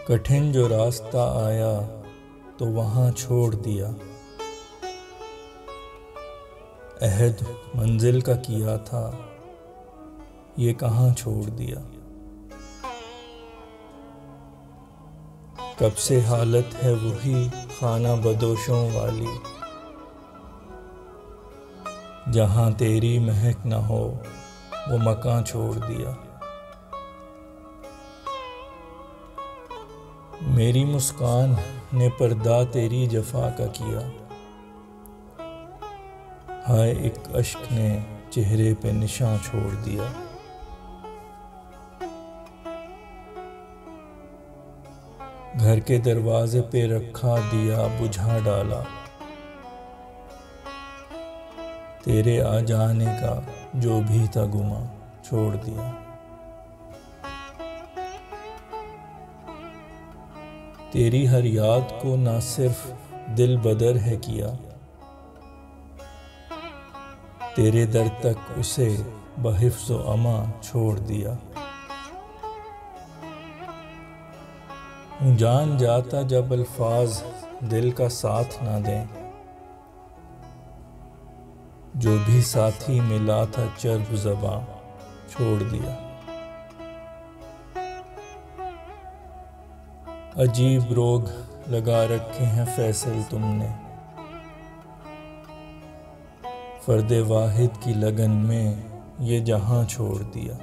कठिन जो रास्ता आया तो वहाँ छोड़ दिया। अहद मंजिल का किया था, ये कहाँ छोड़ दिया। कब से हालत है वही खाना बदोशों वाली, जहाँ तेरी महक न हो वो मकान छोड़ दिया। मेरी मुस्कान ने पर्दा तेरी जफा का किया, हाय एक अश्क ने चेहरे पे निशान छोड़ दिया। घर के दरवाजे पे रखा दिया बुझा डाला, तेरे आ जाने का जो भी था गुमा छोड़ दिया। तेरी हर याद को ना सिर्फ दिल बदर है किया, तेरे दर तक उसे बहिफ्ज़ो अमा छोड़ दिया। हूँ जान जाता जब अल्फाज दिल का साथ ना दें, जो भी साथी मिला था चर्ब ज़बां छोड़ दिया। अजीब रोग लगा रखे हैं फैसल तुमने, फर्दे वाहिद की लगन में ये जहां छोड़ दिया।